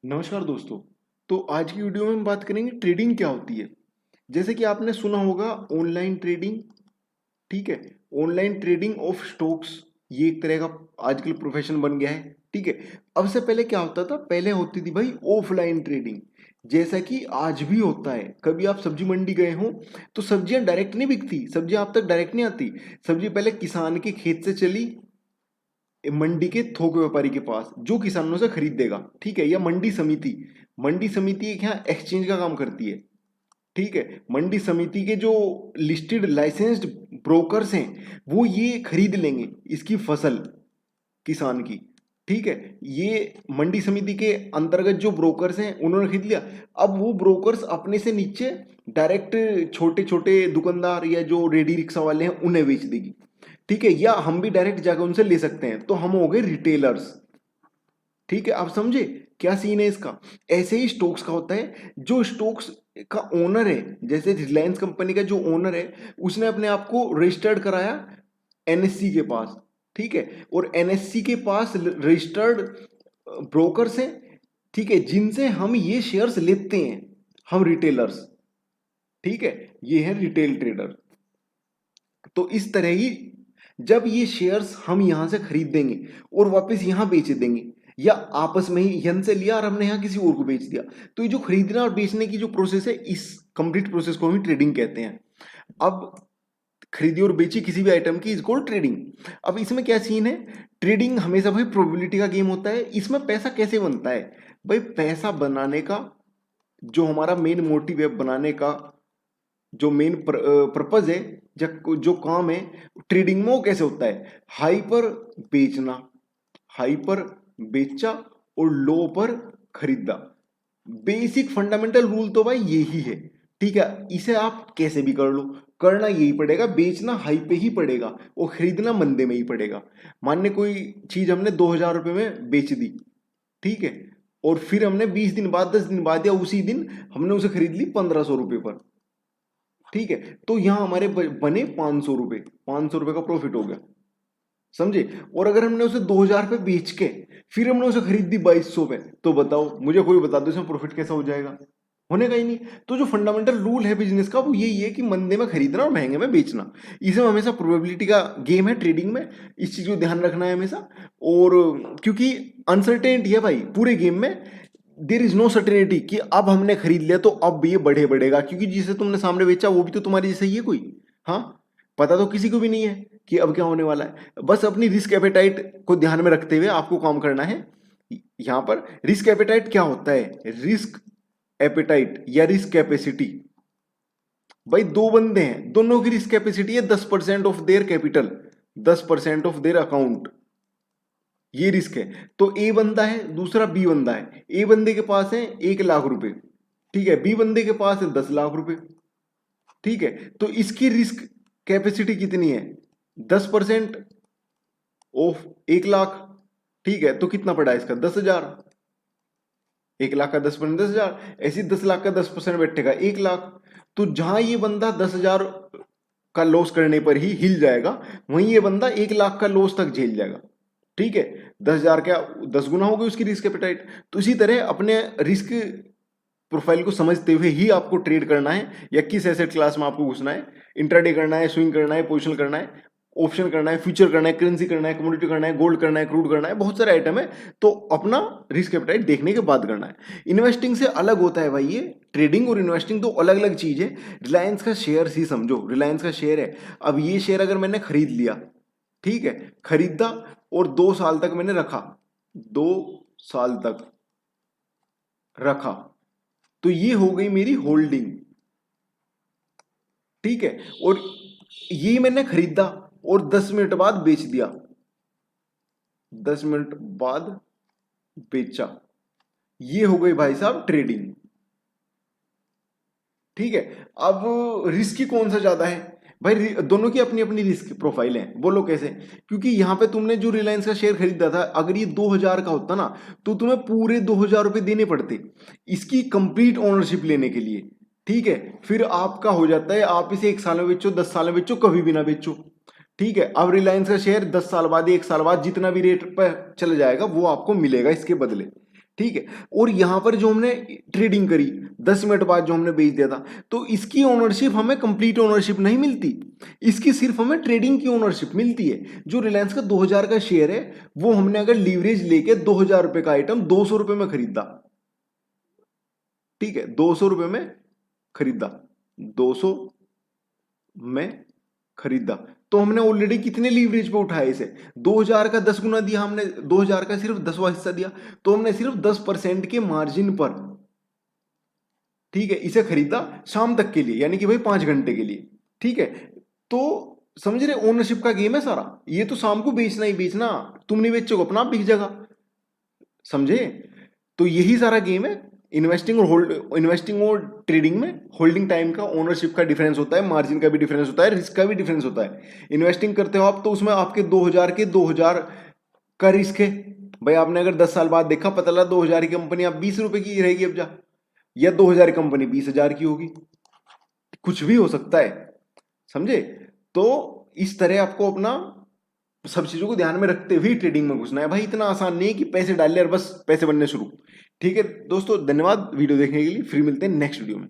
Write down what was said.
नमस्कार दोस्तों। तो आज की वीडियो में हम बात करेंगे ट्रेडिंग क्या होती है। जैसे कि आपने सुना होगा ऑनलाइन ट्रेडिंग। ठीक है। ऑनलाइन ट्रेडिंग ऑफ स्टॉक्स ये एक तरह का आजकल प्रोफेशन बन गया है। ठीक है। अब से पहले क्या होता था, पहले होती थी भाई ऑफलाइन ट्रेडिंग। जैसा कि आज भी होता है। कभी आप सब्जी मंडी गए हो तो सब्जियां डायरेक्ट नहीं बिकती, सब्जियां आप तक डायरेक्ट नहीं आती। सब्जी पहले किसान के खेत से चली मंडी के थोक व्यापारी के पास जो किसानों से खरीद देगा। ठीक है। या मंडी समिति एक यहाँ एक्सचेंज का काम करती है। ठीक है। मंडी समिति के जो लिस्टेड लाइसेंस्ड ब्रोकर्स हैं वो ये खरीद लेंगे इसकी फसल किसान की। ठीक है। ये मंडी समिति के अंतर्गत जो ब्रोकर्स हैं उन्होंने खरीद लिया। अब वो ब्रोकर्स अपने से नीचे डायरेक्ट छोटे छोटे दुकानदार या जो रेडी रिक्शा वाले हैं उन्हें बेच देगी। ठीक है। या हम भी डायरेक्ट जाकर उनसे ले सकते हैं, तो हम हो गए रिटेलर्स। ठीक है। आप समझे क्या सीन है इसका। ऐसे ही स्टॉक्स का होता है। जो स्टॉक्स का ओनर है, जैसे रिलायंस कंपनी का जो ओनर है उसने अपने आप को रजिस्टर्ड कराया एनएससी के पास। ठीक है। और एनएससी के पास रजिस्टर्ड ब्रोकर्स हैं। ठीक है। जिनसे हम ये शेयर्स लेते हैं, हम रिटेलर्स। ठीक है। ये है रिटेल ट्रेडर। तो इस तरह ही जब ये शेयर्स हम यहां से खरीद देंगे और वापस यहां बेच देंगे, या आपस में ही यन से लिया और हमने यहां किसी और को बेच दिया, तो ये जो खरीदना और बेचने की जो प्रोसेस है, इस कंप्लीट प्रोसेस को हम ट्रेडिंग कहते हैं। अब खरीदी और बेची किसी भी आइटम की इज कॉल्ड ट्रेडिंग। अब इसमें क्या सीन है, ट्रेडिंग हमेशा भाई प्रोबेबिलिटी का गेम होता है। इसमें पैसा कैसे बनता है भाई, पैसा बनाने का जो हमारा मेन मोटिव है, बनाने का जो मेन पर्पज है, जो काम है ट्रेडिंग में, वो कैसे होता है, हाई पर बेचना, हाई पर बेचा और लो पर खरीदा। बेसिक फंडामेंटल रूल तो भाई यही है। ठीक है। इसे आप कैसे भी कर लो, करना यही पड़ेगा। बेचना हाई पे ही पड़ेगा और खरीदना मंदे में ही पड़ेगा। मान ले कोई चीज हमने 2,000 रुपए में बेच दी। ठीक है। और फिर हमने 20 दिन बाद, 10 दिन बाद, या उसी दिन हमने उसे खरीद ली 1,500 रुपए पर। ठीक है। तो यहां हमारे बने 500 रुपए, 500 रुपए का प्रॉफिट हो गया। समझे। और अगर हमने उसे 2,000 पे बेच के फिर हमने उसे खरीद दी 2,200 पे, तो बताओ, मुझे कोई बता दो इसमें प्रॉफिट कैसा हो जाएगा। होने का ही नहीं। तो जो फंडामेंटल रूल है बिजनेस का वो यही है कि मंदे में खरीदना और महंगे में बेचना। इसमें हमेशा प्रोबेबिलिटी का गेम है ट्रेडिंग में। इस चीज को ध्यान रखना है हमेशा। और क्योंकि अनसर्टेनिटी है भाई पूरे गेम में। देर इज नो सर्टेनिटी कि अब हमने खरीद लिया तो अब ये बढ़ेगा, क्योंकि जिसे तुमने सामने बेचा वो भी तो तुम्हारी जैसा ही है कोई। हाँ। पता तो किसी को भी नहीं है कि अब क्या होने वाला है। बस अपनी रिस्क एपेटाइट को ध्यान में रखते हुए आपको काम करना है। यहां पर रिस्क एपेटाइट क्या होता है, रिस्क एपेटाइट या रिस्क कैपेसिटी। भाई दो बंदे हैं, दोनों की रिस्क कैपेसिटी है 10% of their capital, 10% of their account. ये रिस्क है। तो ए बंदा है, दूसरा बी बंदा है। ए बंदे के पास है 1,00,000 रुपए। ठीक है। बी बंदे के पास है 10,00,000 रुपए। ठीक है। तो इसकी रिस्क कैपेसिटी कितनी है, 10% ऑफ 1,00,000। ठीक है। तो कितना पड़ा इसका, 10,000। 1,00,000 का 10% 10,000, ऐसे 10,00,000 का 10% बैठेगा 1,00,000। तो जहां ये बंदा 10,000 का लॉस करने पर ही हिल जाएगा, वहीं ये बंदा 1,00,000 का लॉस तक झेल जाएगा। ठीक है। 10,000 क्या 10 गुना हो गई उसकी रिस्क एपेटाइट। तो इसी तरह अपने रिस्क प्रोफाइल को समझते हुए ही आपको ट्रेड करना है, या किस एसेट क्लास में आपको घुसना है। इंट्राडे करना है, स्विंग करना है, पोजिशन करना है, ऑप्शन करना है, फ्यूचर करना है, करेंसी करना है, कमोडिटी करना है, गोल्ड करना है, क्रूड करना है, बहुत सारे आइटम है। तो अपना रिस्क एपेटाइट देखने के बाद करना है। इन्वेस्टिंग से अलग होता है भाई ये। ट्रेडिंग और इन्वेस्टिंग दो अलग अलग चीज है। रिलायंस का शेयर ही समझो, रिलायंस का शेयर है। अब ये शेयर अगर मैंने खरीद लिया, ठीक है, खरीदा और 2 साल तक मैंने रखा, 2 साल तक रखा, तो ये हो गई मेरी होल्डिंग। ठीक है। और ये मैंने खरीदा और 10 मिनट बाद बेच दिया, 10 मिनट बाद बेचा, ये हो गई भाई साहब ट्रेडिंग। ठीक है। अब रिस्क कौन सा ज्यादा है भाई, दोनों की अपनी अपनी रिस्क प्रोफाइल है। बोलो कैसे, क्योंकि यहां पे तुमने जो रिलायंस का शेयर खरीदा था, अगर ये 2,000 का होता ना, तो तुम्हें पूरे 2,000 रुपए देने पड़ते इसकी कंप्लीट ओनरशिप लेने के लिए। ठीक है। फिर आपका हो जाता है, आप इसे 1 साल में बेचो, 10 साल में बेचो, कभी भी ना बेचो। ठीक है। अब रिलायंस का शेयर 10 साल बाद, 1 साल बाद जितना भी रेट पर चल जाएगा वो आपको मिलेगा इसके बदले। ठीक है। और यहां पर जो हमने ट्रेडिंग करी 10 मिनट बाद जो हमने बेच दिया था, तो इसकी ओनरशिप हमें कंप्लीट ओनरशिप नहीं मिलती, इसकी सिर्फ हमें ट्रेडिंग की ओनरशिप मिलती है। जो रिलायंस का 2000 का शेयर है, वो हमने अगर लीवरेज लेके 2000 रुपए का आइटम 200 रुपए में खरीदा, ठीक है, 200 रुपए में खरीदा, 200 में खरीदा, तो हमने ऑलरेडी कितने लीवरेज पे उठाया इसे, 2000 का 10 गुना दिया हमने, 2000 का सिर्फ 10वां हिस्सा दिया, तो हमने सिर्फ 10% के मार्जिन पर, ठीक है, इसे खरीदा शाम तक के लिए, यानी कि भाई 5 घंटे के लिए, ठीक है। तो समझ रहे, ओनरशिप का गेम है सारा, ये तो शाम को बेचना ही बेचना, तुम नहीं बेचोगे अपना आप बिक जाएगा, समझे। तो यही सारा गेम है। इन्वेस्टिंग और ट्रेडिंग में होल्डिंग टाइम का, ओनरशिप का डिफरेंस होता है, मार्जिन का भी डिफरेंस होता है, रिस्क का भी डिफरेंस होता है। इन्वेस्टिंग करते हो आप तो उसमें आपके 2000 के 2000 का रिस्क है भाई, आपने अगर 10 साल बाद देखा, पता लगा 2000 की कंपनी आप 20 रुपए की रहेगी अब जा, या 2000 कंपनी 20,000 की होगी, कुछ भी हो सकता है, समझे। तो इस तरह आपको अपना सब चीजों को ध्यान में रखते हुए ट्रेडिंग में घुसना है भाई, इतना आसान नहीं है कि पैसे डाल ले और बस पैसे बनने शुरू। ठीक है दोस्तों, धन्यवाद वीडियो देखने के लिए, फिर मिलते हैं नेक्स्ट वीडियो में।